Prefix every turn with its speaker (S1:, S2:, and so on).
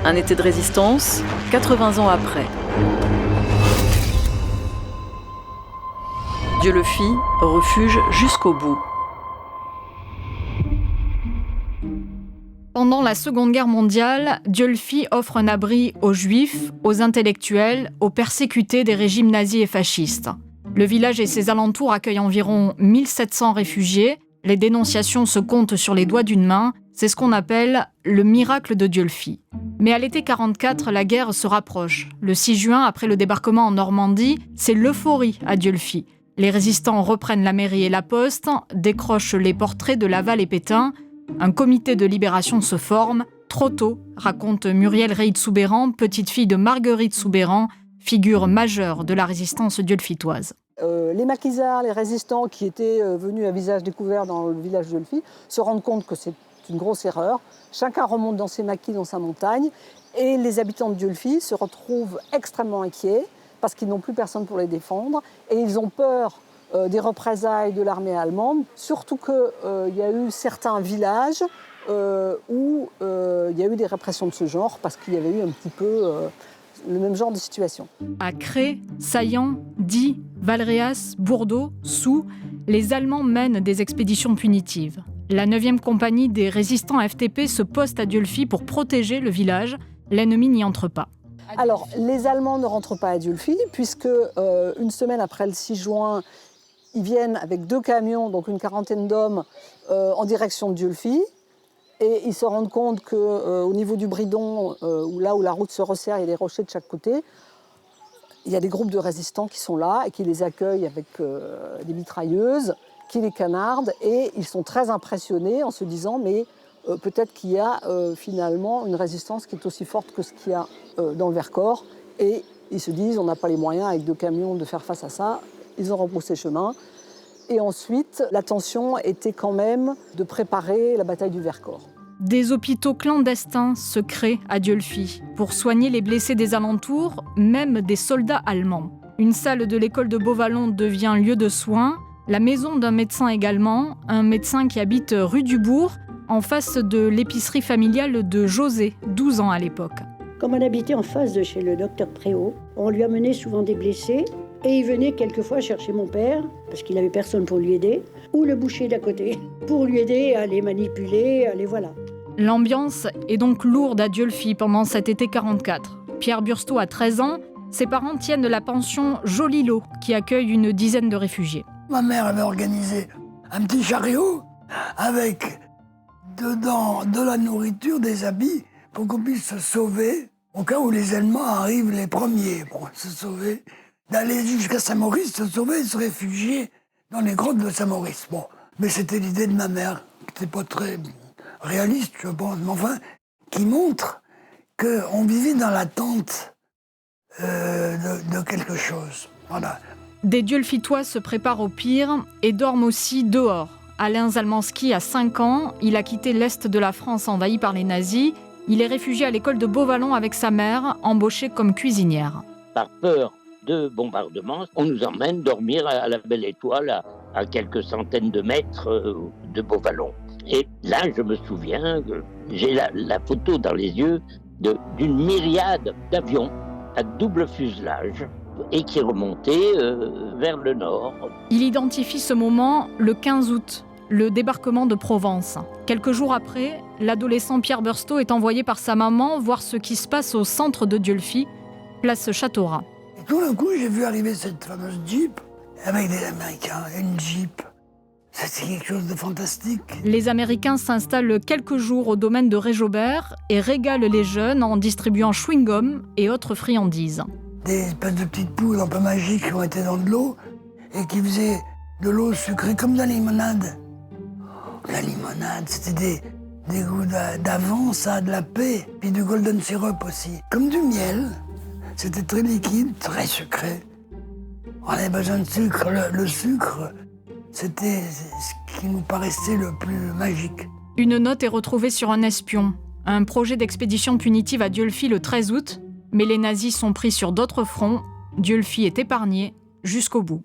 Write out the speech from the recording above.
S1: Un été de résistance, 80 ans après. Dieu le fit, refuge jusqu'au bout.
S2: Pendant la Seconde Guerre mondiale, Dieulefit offre un abri aux Juifs, aux intellectuels, aux persécutés des régimes nazis et fascistes. Le village et ses alentours accueillent environ 1700 réfugiés. Les dénonciations se comptent sur les doigts d'une main. C'est ce qu'on appelle le miracle de Dieulefit. Mais à l'été 1944, la guerre se rapproche. Le 6 juin, après le débarquement en Normandie, c'est l'euphorie à Dieulefit. Les résistants reprennent la mairie et la poste, décrochent les portraits de Laval et Pétain. Un comité de libération se forme, trop tôt, raconte Muriel Reit-Soubeyran, petite fille de Marguerite Soubeyran, figure majeure de la résistance dieulefitoise.
S3: Les maquisards, les résistants qui étaient venus à visage découvert dans le village de Dieulefit se rendent compte que c'est une grosse erreur. Chacun remonte dans ses maquis, dans sa montagne, et les habitants de Dieulefit se retrouvent extrêmement inquiets parce qu'ils n'ont plus personne pour les défendre, et ils ont peur des représailles de l'armée allemande, surtout qu'il y a eu certains villages où il y a eu des répressions de ce genre, parce qu'il y avait eu un petit peu le même genre de situation.
S2: À Cré, Saillant, Die, Valréas, Bourdeau, Soult, les Allemands mènent des expéditions punitives. La 9e compagnie des résistants FTP se poste à Dieulefit pour protéger le village. L'ennemi n'y entre pas.
S3: Alors, les Allemands ne rentrent pas à Dieulefit, puisque une semaine après le 6 juin, ils viennent avec 2 camions, donc une quarantaine d'hommes, en direction de Dieulefit. Et ils se rendent compte qu'au niveau du Bridon, là où la route se resserre, il y a des rochers de chaque côté. Il y a des groupes de résistants qui sont là et qui les accueillent avec des mitrailleuses, qui les canardent. Et ils sont très impressionnés en se disant, mais peut-être qu'il y a finalement une résistance qui est aussi forte que ce qu'il y a dans le Vercors. Et ils se disent, on n'a pas les moyens avec 2 camions de faire face à ça. Ils ont rebroussé chemin. Et ensuite, la tension était quand même de préparer la bataille du Vercors.
S2: Des hôpitaux clandestins se créent à Dieulefit pour soigner les blessés des alentours, même des soldats allemands. Une salle de l'école de Beauvallon devient lieu de soins, la maison d'un médecin également, un médecin qui habite rue du Bourg, en face de l'épicerie familiale de José, 12 ans à l'époque.
S4: Comme on habitait en face de chez le docteur Préau, on lui amenait souvent des blessés. Et il venait quelquefois chercher mon père, parce qu'il n'avait personne pour lui aider, ou le boucher d'à côté, pour lui aider à les manipuler, à les voilà.
S2: L'ambiance est donc lourde à Dieulefit pendant cet été 1944. Pierre Bursteau a 13 ans, ses parents tiennent la pension Joli-Lot, qui accueille une dizaine de réfugiés.
S5: Ma mère avait organisé un petit chariot avec dedans de la nourriture, des habits, pour qu'on puisse se sauver, au cas où les Allemands arrivent les premiers pour se sauver. D'aller jusqu'à Saint-Maurice, se sauver et se réfugier dans les grottes de Saint-Maurice. Bon, mais c'était l'idée de ma mère, qui n'était pas très réaliste, je pense, mais enfin, qui montre qu'on vivait dans l'attente de quelque chose. Voilà.
S2: Des Dieulefitois se préparent au pire et dorment aussi dehors. Alain Zalmanski a 5 ans, il a quitté l'Est de la France envahi par les nazis. Il est réfugié à l'école de Beauvallon avec sa mère, embauchée comme cuisinière.
S6: Par peur de bombardement, on nous emmène dormir à la Belle Étoile, à quelques centaines de mètres de Beauvallon. Et là, je me souviens que j'ai la photo dans les yeux d'une myriade d'avions à double fuselage et qui remontaient vers le nord.
S2: Il identifie ce moment le 15 août, le débarquement de Provence. Quelques jours après, l'adolescent Pierre Bursteau est envoyé par sa maman voir ce qui se passe au centre de Dieulefit, place Châteauras.
S5: Tout d'un coup, j'ai vu arriver cette fameuse Jeep avec des Américains, une Jeep. C'était quelque chose de fantastique.
S2: Les Américains s'installent quelques jours au domaine de Réjobert et régalent les jeunes en distribuant chewing-gum et autres friandises.
S5: Des espèces de petites poules un peu magiques qui ont été dans de l'eau et qui faisaient de l'eau sucrée comme de la limonade. La limonade, c'était des goûts d'avant, ça, de la paix, puis du golden syrup aussi. Comme du miel. C'était très liquide, très sucré. On avait besoin de sucre. Le sucre, c'était ce qui nous paraissait le plus magique.
S2: Une note est retrouvée sur un espion. Un projet d'expédition punitive à Dieulefit le 13 août, mais les nazis sont pris sur d'autres fronts. Dieulefit est épargné jusqu'au bout.